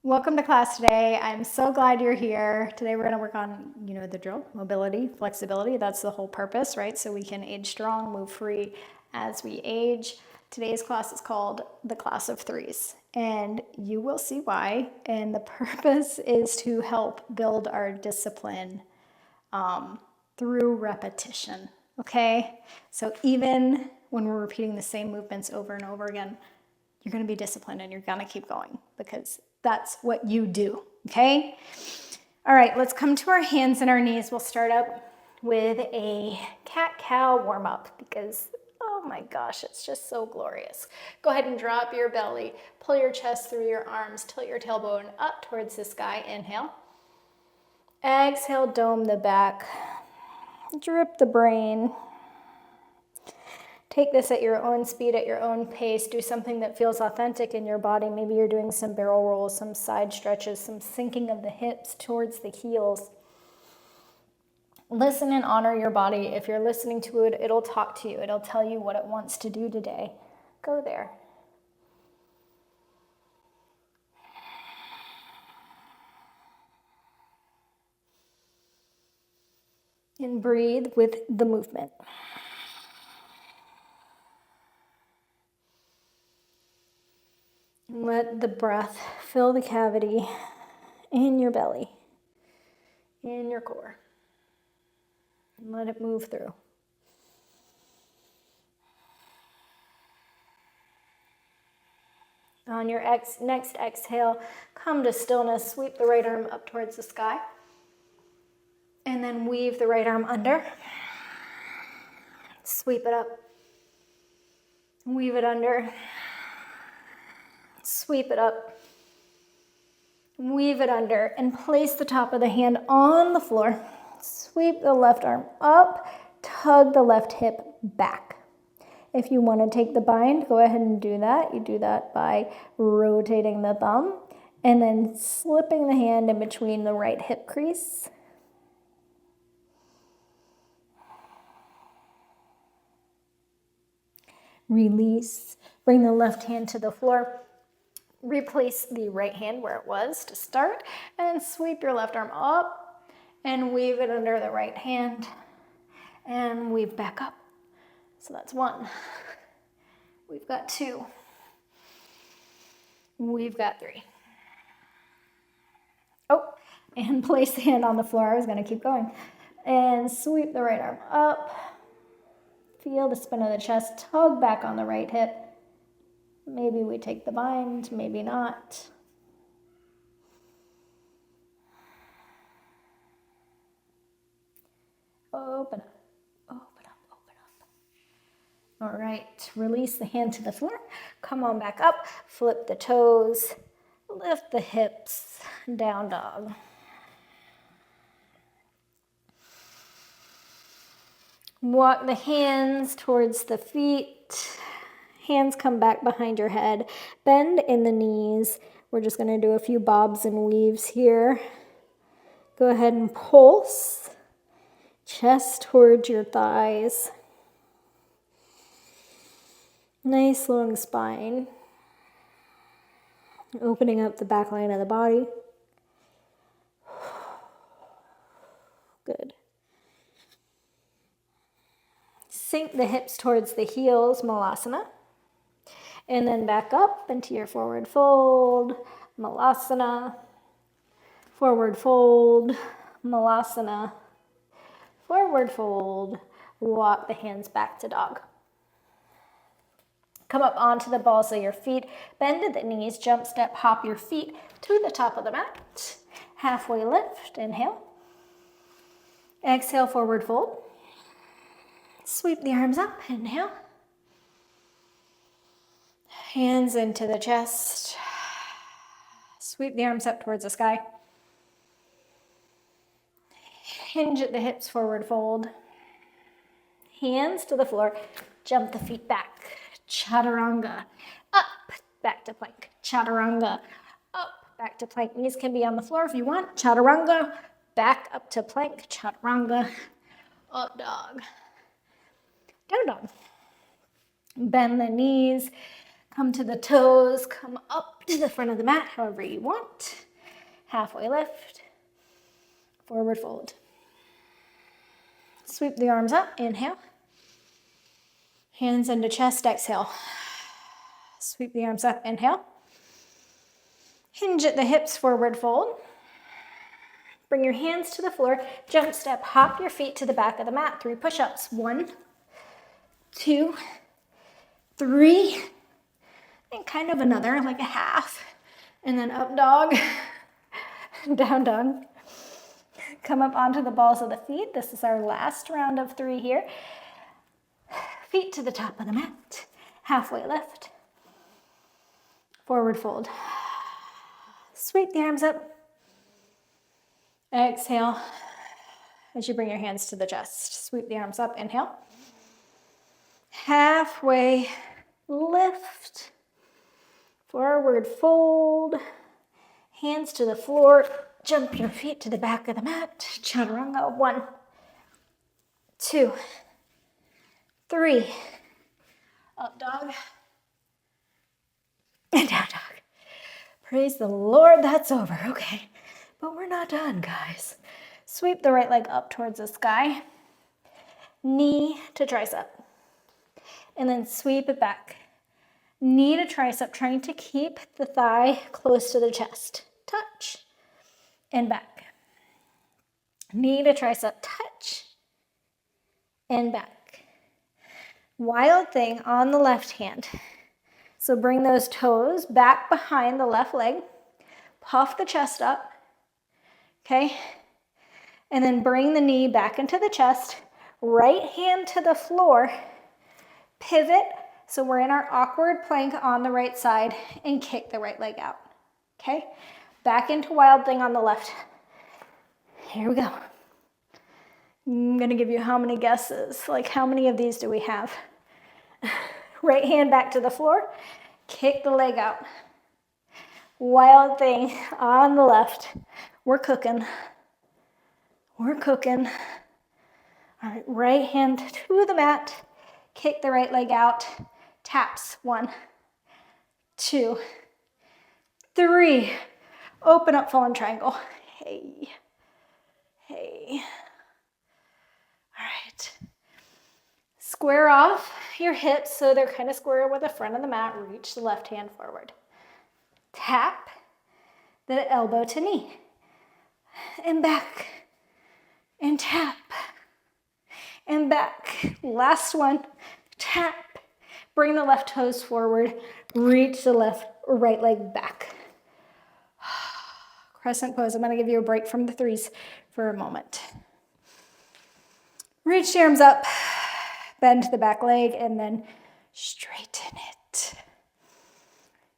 Welcome to class today. I'm so glad you're here. Today we're going to work on, the drill, mobility, flexibility. That's the whole purpose, right? So we can age strong, move free as we age. Today's class is called the class of threes, and you will see why. And the purpose is to help build our discipline through repetition, okay? So even when we're repeating the same movements over and over again, you're going to be disciplined and you're going to keep going because that's what you do, okay? All right, let's come to our hands and our knees. We'll start up with a cat-cow warm-up because, oh my gosh, it's just so glorious. Go ahead and drop your belly, pull your chest through your arms, tilt your tailbone up towards the sky. Inhale. Exhale, dome the back, drip the brain. Take this at your own speed, at your own pace. Do something that feels authentic in your body. Maybe you're doing some barrel rolls, some side stretches, some sinking of the hips towards the heels. Listen and honor your body. If you're listening to it, it'll talk to you. It'll tell you what it wants to do today. Go there. And breathe with the movement. Let the breath fill the cavity in your belly, in your core. And let it move through. On your next exhale, come to stillness. Sweep the right arm up towards the sky. And then weave the right arm under. Sweep it up. Weave it under. Sweep it up. Weave it under. And place the top of the hand on the floor. Sweep the left arm up. Tug the left hip back. If you want to take the bind, go ahead and do that. You do that by rotating the thumb and then slipping the hand in between the right hip crease. Release. Bring the left hand to the floor. Replace the right hand where it was to start and sweep your left arm up and weave it under the right hand and weave back up. So that's one. We've got two. We've got three. Oh, and place the hand on the floor. I was going to keep going. And sweep the right arm up. Feel the spin of the chest. Tug back on the right hip. Maybe we take the bind, maybe not. Open up, open up, open up. All right, release the hand to the floor. Come on back up, flip the toes, lift the hips, down dog. Walk the hands towards the feet. Hands come back behind your head. Bend in the knees. We're just going to do a few bobs and weaves here. Go ahead and pulse. Chest towards your thighs. Nice long spine. Opening up the back line of the body. Good. Sink the hips towards the heels, Malasana. And then back up into your forward fold, Malasana. Forward fold, Malasana. Forward fold. Walk the hands back to dog. Come up onto the balls of your feet. Bend at the knees. Jump, step, hop your feet to the top of the mat. Halfway lift. Inhale. Exhale, forward fold. Sweep the arms up. Inhale. Hands into the chest. Sweep the arms up towards the sky. Hinge at the hips, forward fold. Hands to the floor. Jump the feet back. Chaturanga. Up, back to plank. Chaturanga. Up, back to plank. Knees can be on the floor if you want. Chaturanga. Back up to plank. Chaturanga. Up dog. Down dog. Bend the knees. Come to the toes, come up to the front of the mat, however you want. Halfway lift, forward fold. Sweep the arms up, inhale. Hands into chest, exhale. Sweep the arms up, inhale. Hinge at the hips, forward fold. Bring your hands to the floor, jump step, hop your feet to the back of the mat. 3 push-ups. 1, 2, 3, and kind of another, like a half. And then up dog, down dog. Come up onto the balls of the feet. This is our last round of 3 here. Feet to the top of the mat. Halfway lift. Forward fold. Sweep the arms up. Exhale as you bring your hands to the chest. Sweep the arms up, inhale. Halfway lift. Forward fold. Hands to the floor. Jump your feet to the back of the mat. Chaturanga. 1, 2, 3. Up dog. And down dog. Praise the Lord, that's over. Okay, but we're not done, guys. Sweep the right leg up towards the sky. Knee to tricep. And then sweep it back. Knee to tricep, trying to keep the thigh close to the chest. Touch. And back. Knee to tricep, touch. And back. Wild thing on the left hand. So bring those toes back behind the left leg. Puff the chest up. Okay? And then bring the knee back into the chest. Right hand to the floor. Pivot. So we're in our awkward plank on the right side and kick the right leg out. Okay? Back into wild thing on the left. Here we go. I'm gonna give you how many guesses? Like how many of these do we have? Right hand back to the floor, kick the leg out. Wild thing on the left. We're cooking. We're cooking. All right, right hand to the mat, kick the right leg out. Taps. 1, 2, 3. Open up, fallen triangle. Hey. Hey. All right. Square off your hips so they're kind of square with the front of the mat. Reach the left hand forward. Tap the elbow to knee. And back. And tap. And back. Last one. Tap. Bring the left toes forward. Reach the left or right leg back. Crescent pose. I'm going to give you a break from the 3s for a moment. Reach the arms up. Bend the back leg and then straighten it.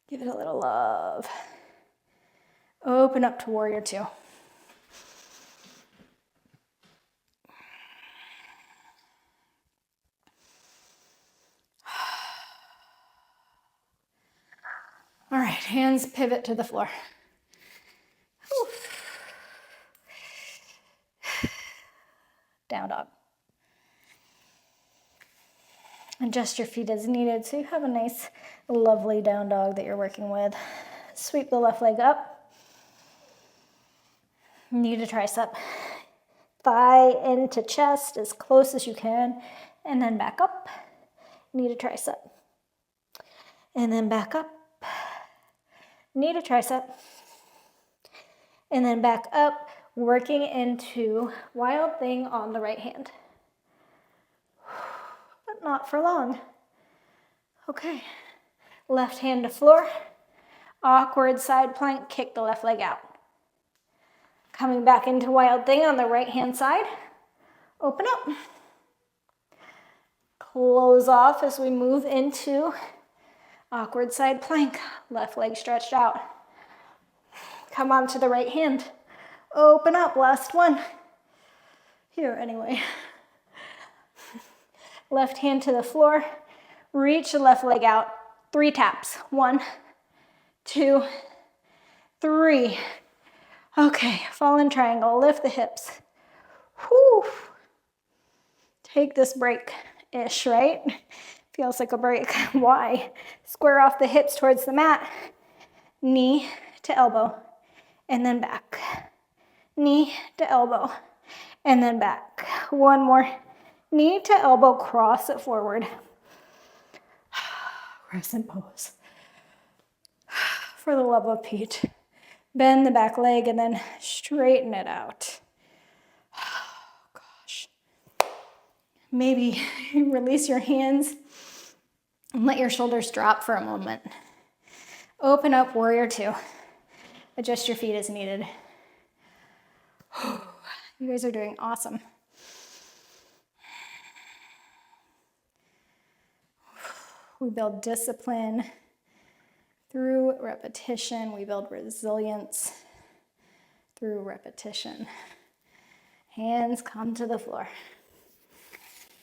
Give it a little love. Open up to warrior 2. All right, hands pivot to the floor. Down dog. Adjust your feet as needed so you have a nice, lovely down dog that you're working with. Sweep the left leg up. Knee to tricep. Thigh into chest as close as you can. And then back up. Knee to tricep. And then back up. Knee to tricep. And then back up, working into wild thing on the right hand. But not for long. Okay. Left hand to floor. Awkward side plank, kick the left leg out. Coming back into wild thing on the right hand side. Open up. Close off as we move into awkward side plank. Left leg stretched out. Come on to the right hand. Open up, last one. Here anyway. Left hand to the floor. Reach the left leg out. 3 taps. 1, 2, 3. Okay, fallen triangle. Lift the hips. Whew. Take this break-ish, right? Feels like a break. Why? Square off the hips towards the mat. Knee to elbow, and then back. Knee to elbow, and then back. One more. Knee to elbow, cross it forward. Crescent pose. For the love of Pete. Bend the back leg and then straighten it out. Oh, gosh. Maybe release your hands and let your shoulders drop for a moment. Open up, warrior two. Adjust your feet as needed. You guys are doing awesome. We build discipline through repetition. We build resilience through repetition. Hands come to the floor.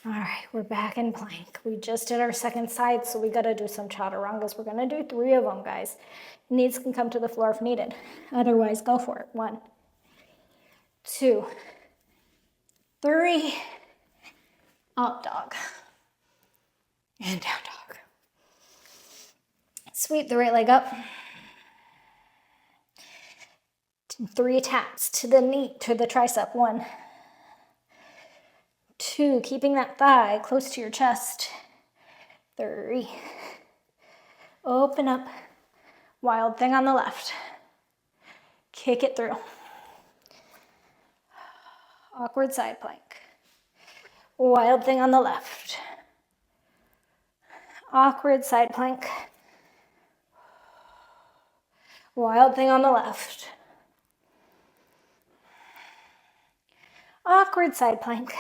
All right, we're back in plank. We just did our second side, so we gotta do some chaturangas. We're gonna do 3 of them, guys. Knees can come to the floor if needed. Otherwise, go for it. 1, 2, 3. Up dog. And down dog. Sweep the right leg up. 3 taps to the knee, to the tricep. 1, 2, keeping that thigh close to your chest. 3. Open up. Wild thing on the left. Kick it through. Awkward side plank. Wild thing on the left. Awkward side plank. Wild thing on the left. Awkward side plank.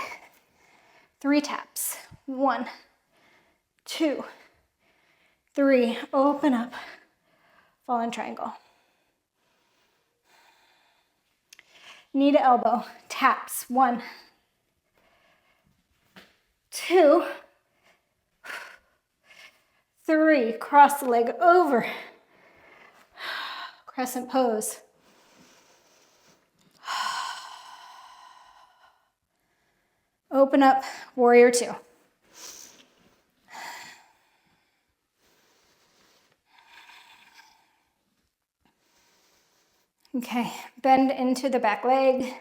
3 taps. 1, 2, 3. Open up. Fallen triangle. Knee to elbow. Taps. 1, 2, 3. Cross the leg over. Crescent pose. Open up, warrior two. Okay, bend into the back leg.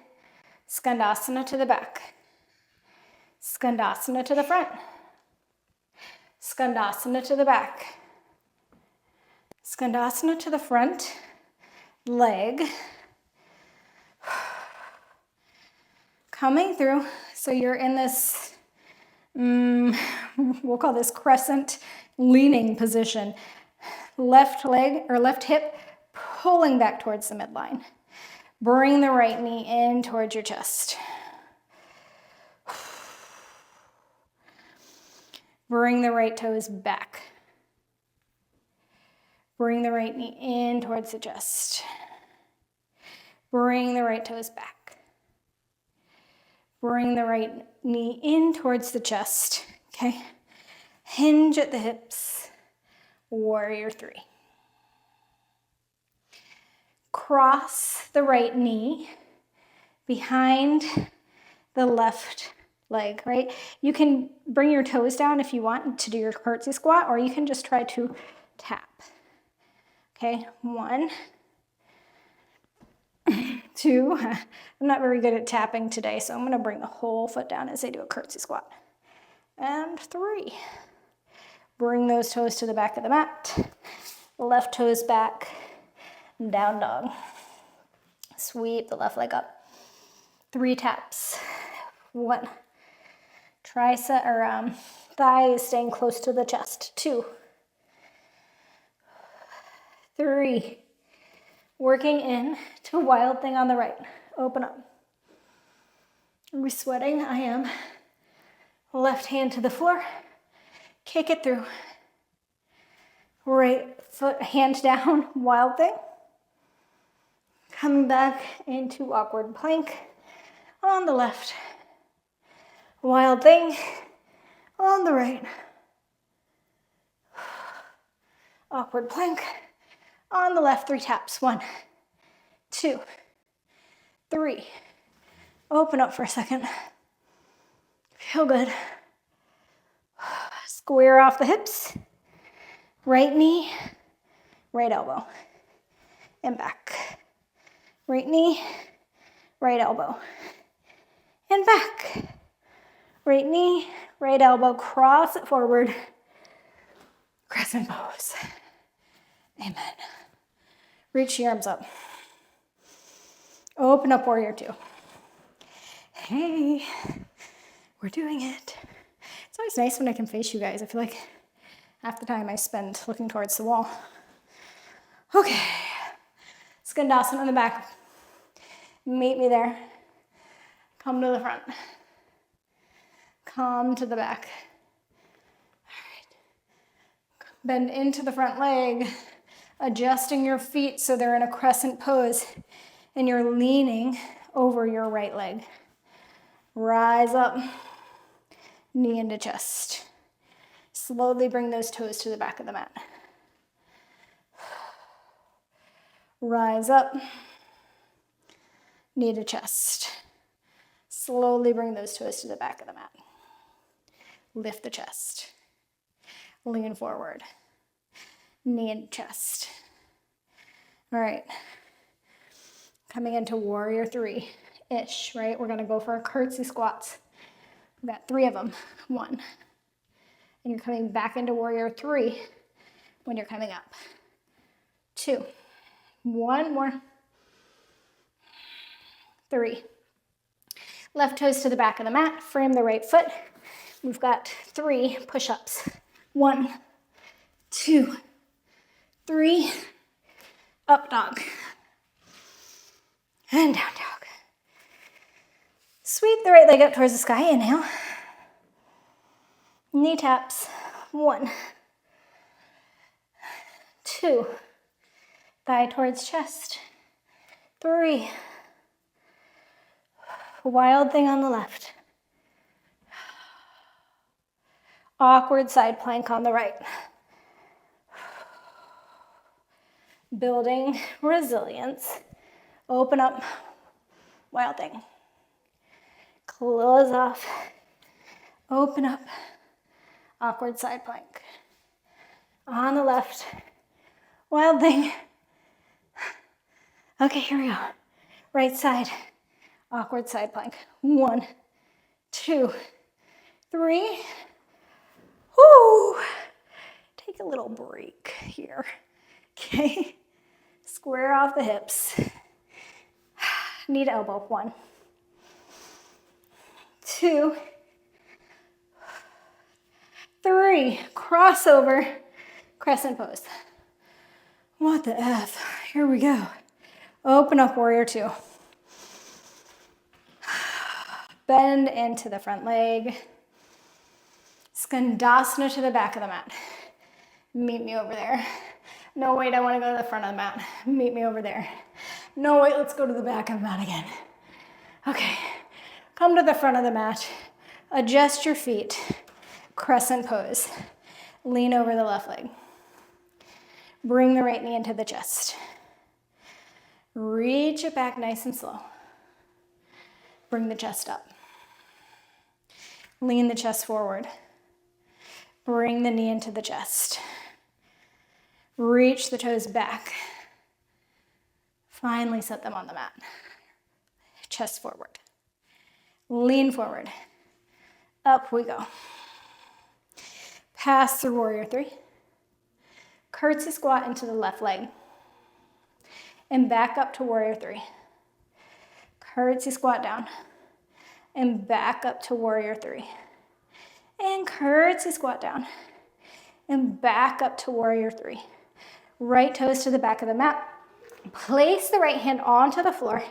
Skandasana to the back. Skandasana to the front. Skandasana to the back. Skandasana to the front leg. Coming through, so you're in this, we'll call this crescent leaning position. Left leg or left hip pulling back towards the midline. Bring the right knee in towards your chest. Bring the right toes back. Bring the right knee in towards the chest. Bring the right toes back. Bring the right knee in towards the chest, okay? Hinge at the hips, warrior three. Cross the right knee behind the left leg, right? You can bring your toes down if you want to do your curtsy squat, or you can just try to tap. Okay, 1, 2, I'm not very good at tapping today, so I'm gonna bring the whole foot down as I do a curtsy squat. And 3. Bring those toes to the back of the mat. Left toes back, down dog. Sweep the left leg up. 3 taps. 1. Tricep or thigh is staying close to the chest. 2. 3. Working in to wild thing on the right. Open up. Are we sweating? I am. Left hand to the floor. Kick it through. Right foot, hand down, wild thing. Coming back into awkward plank on the left. Wild thing on the right. Awkward plank on the left. 3 taps. 1, 2, 3. Open up for a second. Feel good. Square off the hips. Right knee, right elbow, and back. Right knee, right elbow, and back. Right knee, right elbow, cross it forward. Crescent pose. Amen. Reach the arms up. Open up, warrior two. Hey, we're doing it. It's always nice when I can face you guys. I feel like half the time I spend looking towards the wall. Okay, Skandasana in the back. Meet me there. Come to the front. Come to the back. All right. Bend into the front leg, adjusting your feet so they're in a crescent pose, and you're leaning over your right leg. Rise up, knee into chest. Slowly bring those toes to the back of the mat. Rise up, knee to chest. Slowly bring those toes to the back of the mat. Lift the chest. Lean forward. Knee and chest. All right. Coming into warrior three-ish, right? We're gonna go for curtsy squats. We've got 3 of them. 1. And you're coming back into warrior 3 when you're coming up. 2. 1 more. 3. Left toes to the back of the mat. Frame the right foot. We've got 3 push-ups. 1, 2, 3. Up dog. And down dog. Sweep the right leg up towards the sky. Inhale. Knee taps. 1, 2. Thigh towards chest. 3. Wild thing on the left. Awkward side plank on the right. Building resilience. Open up. Wild thing. Close off. Open up. Awkward side plank. On the left. Wild thing. Okay, here we go. Right side. Awkward side plank. 1, 2, 3. Whoo! Take a little break here. Okay. Square off the hips. Knee to elbow. 1, 2, 3. Crossover. Crescent pose. What the F? Here we go. Open up warrior 2. Bend into the front leg. Skandasana to the back of the mat. Meet me over there. No, wait, I want to go to the front of the mat. Meet me over there. No, wait, let's go to the back of the mat again. Okay, come to the front of the mat. Adjust your feet. Crescent pose. Lean over the left leg. Bring the right knee into the chest. Reach it back nice and slow. Bring the chest up. Lean the chest forward. Bring the knee into the chest. Reach the toes back. Finally set them on the mat. Chest forward. Lean forward. Up we go. Pass through warrior 3. Curtsy squat into the left leg. And back up to warrior 3. Curtsy squat down. And back up to warrior 3. And curtsy squat down. And back up to warrior 3. Right toes to the back of the mat. Place the right hand onto the floor.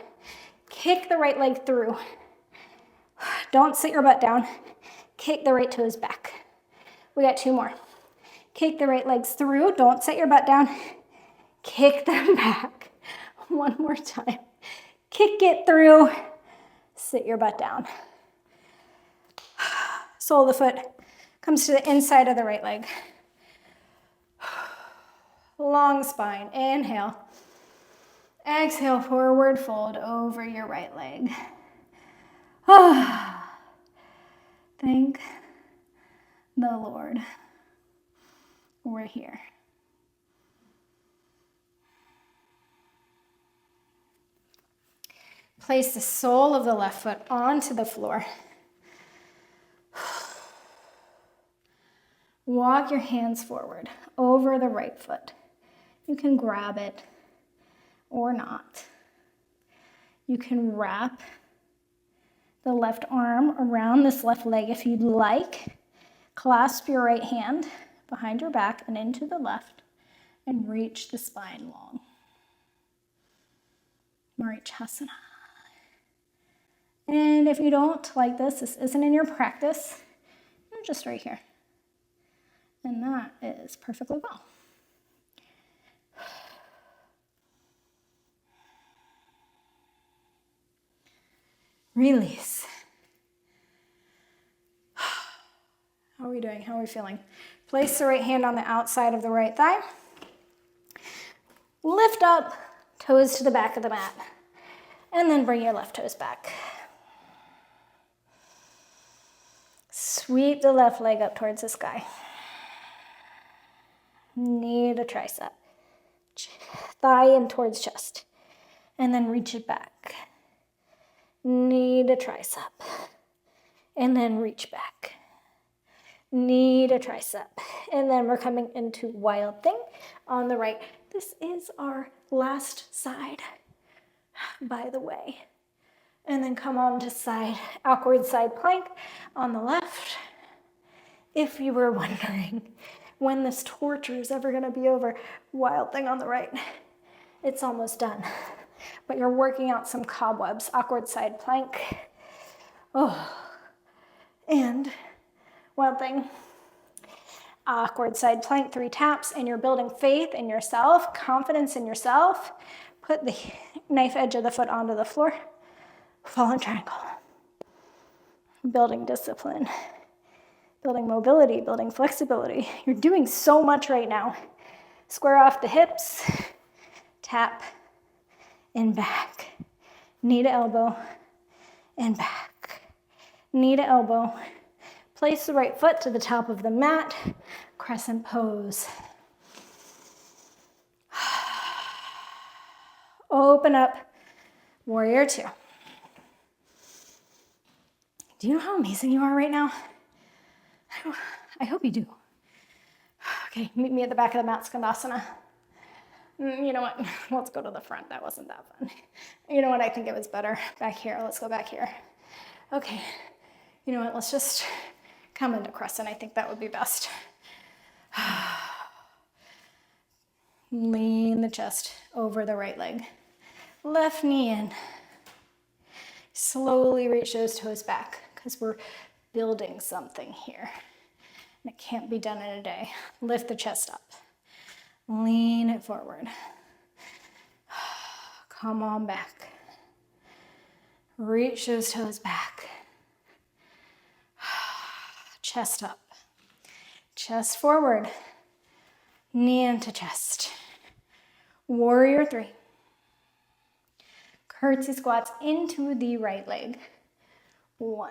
Kick the right leg through. Don't sit your butt down. Kick the right toes back. We got 2 more. Kick the right legs through. Don't sit your butt down. Kick them back. 1 more time. Kick it through. Sit your butt down. Sole of the foot comes to the inside of the right leg. Long spine. Inhale. Exhale, forward fold over your right leg. Thank the Lord. or here. Place the sole of the left foot onto the floor. Walk your hands forward over the right foot. You can grab it or not. You can wrap the left arm around this left leg if you'd like. Clasp your right hand behind your back and into the left and reach the spine long. Marichyasana. And if you don't like this isn't in your practice, you're just right here. And that is perfectly well. Release. How are we doing? How are we feeling? Place the right hand on the outside of the right thigh. Lift up, toes to the back of the mat. And then bring your left toes back. Sweep the left leg up towards the sky. Knee to tricep. Thigh in towards chest. And then reach it back. Knee to tricep. And then reach back. Knee to tricep. And then we're coming into wild thing on the right. This is our last side, by the way. And then come on to side, awkward side plank on the left. If you were wondering when this torture is ever gonna be over, wild thing on the right. It's almost done. But you're working out some cobwebs, awkward side plank. Oh, and wild thing. Awkward side plank, 3 taps, and you're building faith in yourself, confidence in yourself. Put the knife edge of the foot onto the floor. Fallen triangle. Building discipline. Building mobility, building flexibility. You're doing so much right now. Square off the hips. Tap and back. Knee to elbow and back. Knee to elbow. Place the right foot to the top of the mat. Crescent pose. Open up. Warrior 2. Do you know how amazing you are right now? I hope you do. Okay, meet me at the back of the mat, Skandasana. You know what? Let's go to the front. That wasn't that fun. You know what? I think it was better back here. Let's go back here. Okay. You know what? Let's just come into crescent. I think that would be best. Lean the chest over the right leg. Left knee in. Slowly reach those toes back because we're building something here. And it can't be done in a day. Lift the chest up. Lean it forward. Come on back. Reach those toes back. Chest up. Chest forward. Knee into chest. Warrior 3. Curtsy squats into the right leg. 1.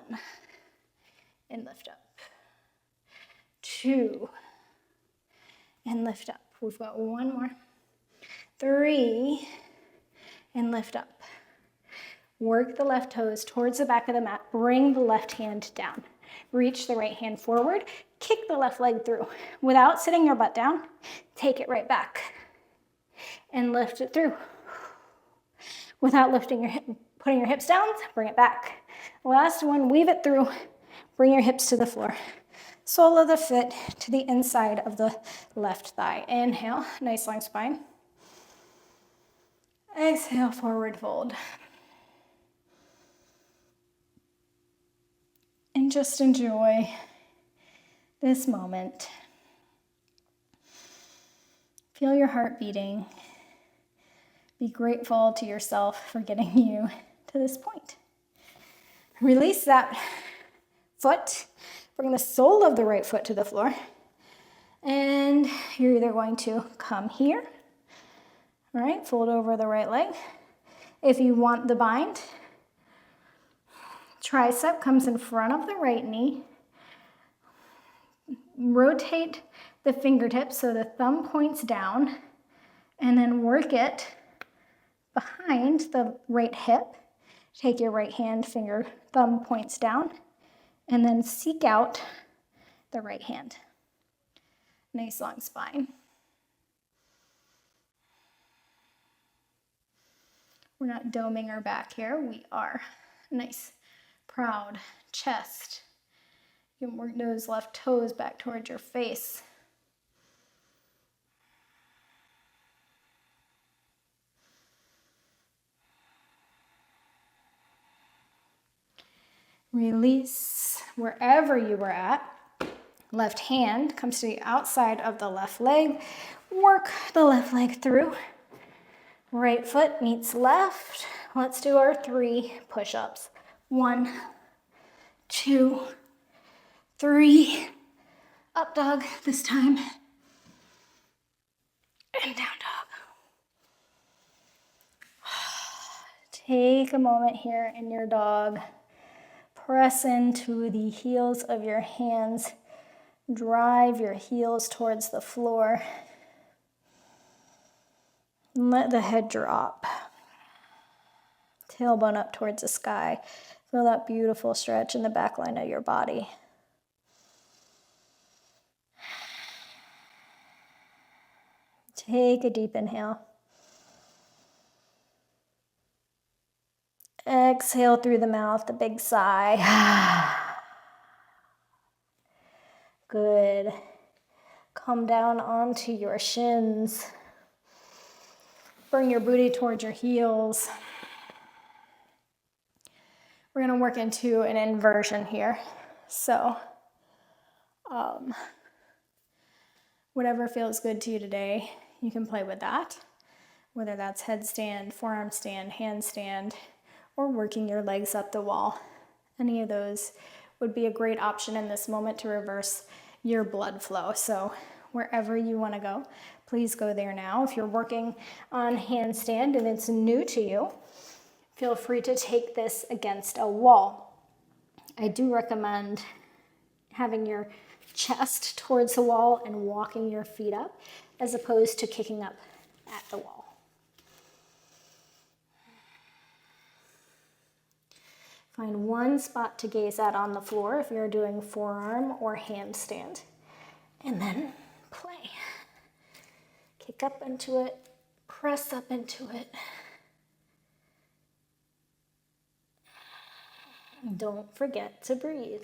And lift up. 2. And lift up. We've got 1 more. 3. And lift up. Work the left toes towards the back of the mat. Bring the left hand down. Reach the right hand forward. Kick the left leg through. Without sitting your butt down, take it right back. And lift it through. Without lifting your hip, putting your hips down, bring it back. Last one, weave it through. Bring your hips to the floor. Sole of the foot to the inside of the left thigh. Inhale, nice long spine. Exhale, forward fold. And just enjoy this moment. Feel your heart beating. Be grateful to yourself for getting you to this point. Release that foot. Bring the sole of the right foot to the floor. And you're either going to come here, all right, fold over the right leg. If you want the bind, tricep comes in front of the right knee. Rotate the fingertips so the thumb points down, and then work it behind the right hip. Take your right hand, thumb points down, and then seek out the right hand. Nice long spine. We're not doming our back here. We are nice, proud chest. You can work those left toes back towards your face. Release wherever you were at. Left hand comes to the outside of the left leg. Work the left leg through. Right foot meets left. Let's do our 3 push-ups. 1, 2, 3. Up dog this time. And down dog. Take a moment here in your dog. Press into the heels of your hands. Drive your heels towards the floor. And let the head drop. Tailbone up towards the sky. Feel that beautiful stretch in the back line of your body. Take a deep inhale. Exhale through the mouth, the big sigh. Good. Come down onto your shins. Bring your booty towards your heels. We're going to work into an inversion here. So, whatever feels good to you today, you can play with that. Whether that's headstand, forearm stand, handstand, or working your legs up the wall. Any of those would be a great option in this moment to reverse your blood flow. So wherever you want to go, please go there now. If you're working on handstand and it's new to you, feel free to take this against a wall. I do recommend having your chest towards the wall and walking your feet up as opposed to kicking up at the wall. Find one spot to gaze at on the floor if you're doing forearm or handstand. And then play. Kick up into it, press up into it. Don't forget to breathe.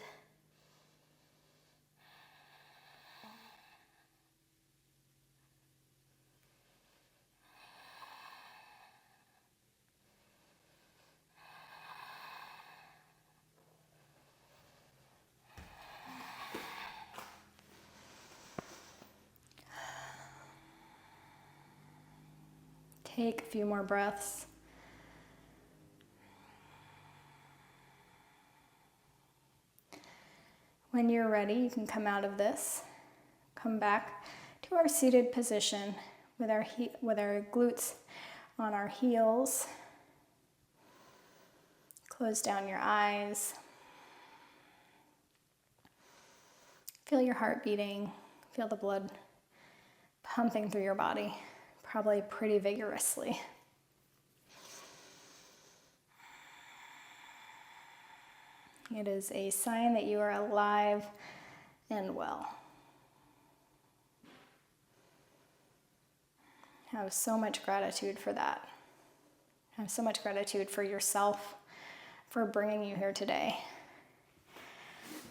Take a few more breaths. When you're ready, you can come out of this. Come back to our seated position with our glutes on our heels. Close down your eyes. Feel your heart beating. Feel the blood pumping through your body, probably pretty vigorously. It is a sign that you are alive and well. I have so much gratitude for that. I have so much gratitude for yourself for bringing you here today.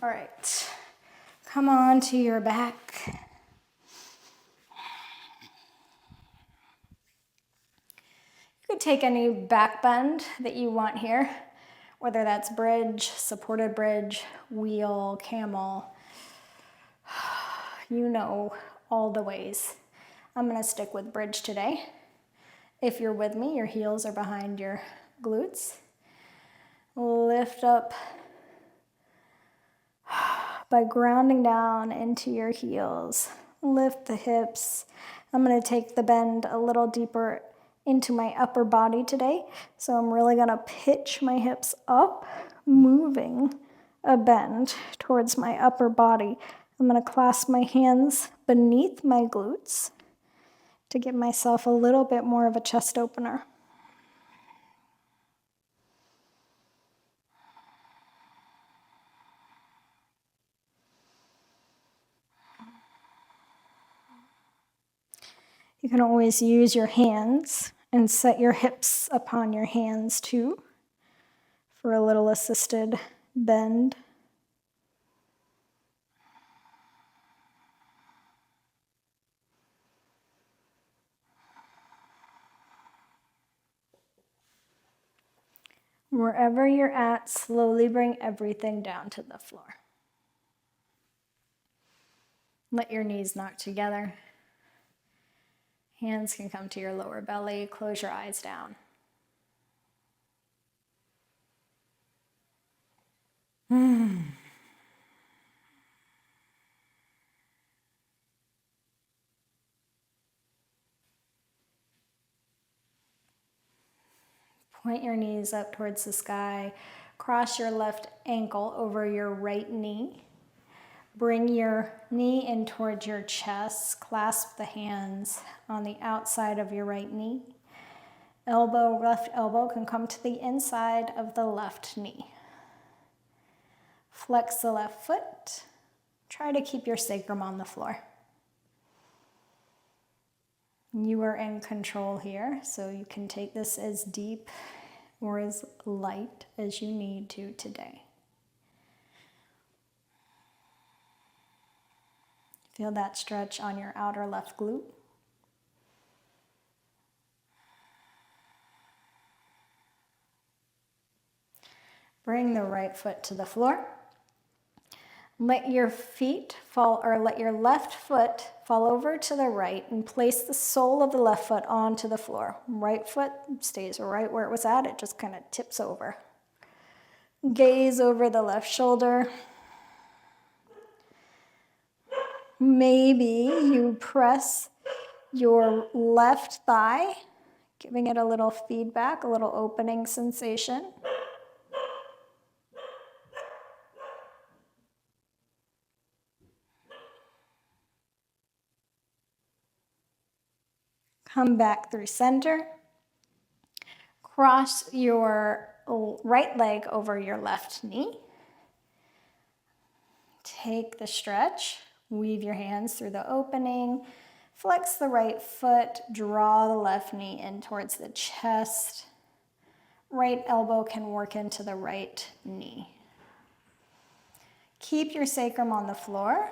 All right, come on to your back. You could take any back bend that you want here, whether that's bridge, supported bridge, wheel, camel, you know all the ways. I'm gonna stick with bridge today. If you're with me, your heels are behind your glutes. Lift up by grounding down into your heels. Lift the hips. I'm gonna take the bend a little deeper into my upper body today. So I'm really gonna pitch my hips up, moving a bend towards my upper body. I'm gonna clasp my hands beneath my glutes to give myself a little bit more of a chest opener. You can always use your hands and set your hips upon your hands too for a little assisted bend. Wherever you're at, slowly bring everything down to the floor. Let your knees knock together. Hands can come to your lower belly. Close your eyes down. Point your knees up towards the sky. Cross your left ankle over your right knee. Bring your knee in towards your chest. Clasp the hands on the outside of your right knee. Left elbow can come to the inside of the left knee. Flex the left foot. Try to keep your sacrum on the floor. You are in control here, so you can take this as deep or as light as you need to today. Feel that stretch on your outer left glute. Bring the right foot to the floor. Let your feet fall, or let your left foot fall over to the right and place the sole of the left foot onto the floor. Right foot stays right where it was at, it just kind of tips over. Gaze over the left shoulder. Maybe you press your left thigh, giving it a little feedback, a little opening sensation. Come back through center. Cross your right leg over your left knee. Take the stretch. Weave your hands through the opening. Flex the right foot. Draw the left knee in towards the chest. Right elbow can work into the right knee. Keep your sacrum on the floor.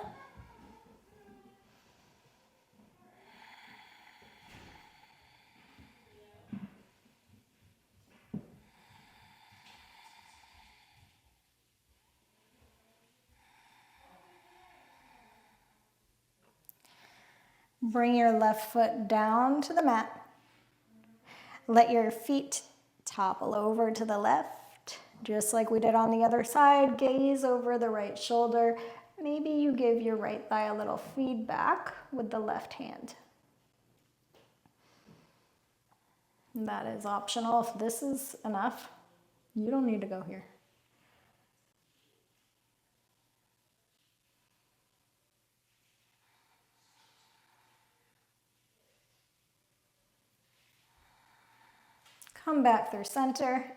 Bring your left foot down to the mat. Let your feet topple over to the left, just like we did on the other side. Gaze over the right shoulder. Maybe you give your right thigh a little feedback with the left hand. That is optional. If this is enough, you don't need to go here. Come back through center.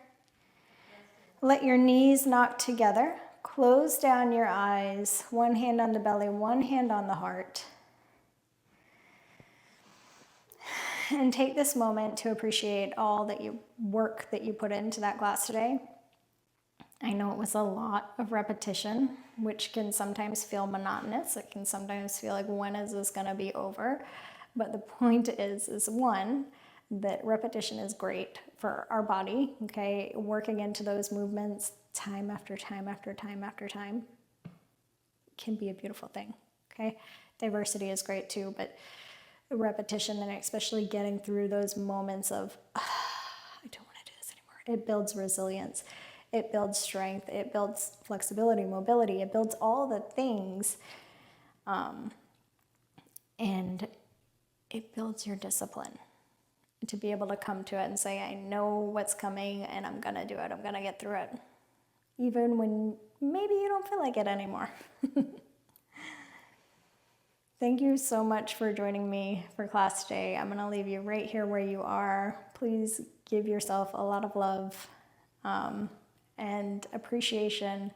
Let your knees knock together. Close down your eyes. One hand on the belly, one hand on the heart. And take this moment to appreciate all that work that you put into that class today. I know it was a lot of repetition, which can sometimes feel monotonous. It can sometimes feel like, when is this going to be over? But the point is one, that repetition is great for our body, okay? Working into those movements time after time after time after time can be a beautiful thing, okay? Diversity is great too, but repetition, and especially getting through those moments of, I don't want to do this anymore. It builds resilience. It builds strength. It builds flexibility, mobility. It builds all the things. And it builds your discipline to be able to come to it and say, I know what's coming and I'm going to do it. I'm going to get through it. Even when maybe you don't feel like it anymore. Thank you so much for joining me for class today. I'm going to leave you right here where you are. Please give yourself a lot of love and appreciation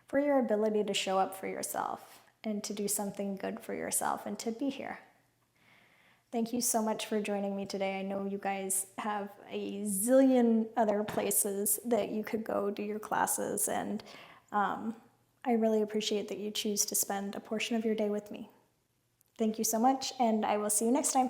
for your ability to show up for yourself and to do something good for yourself and to be here. Thank you so much for joining me today. I know you guys have a zillion other places that you could go do your classes, and I really appreciate that you choose to spend a portion of your day with me. Thank you so much, and I will see you next time.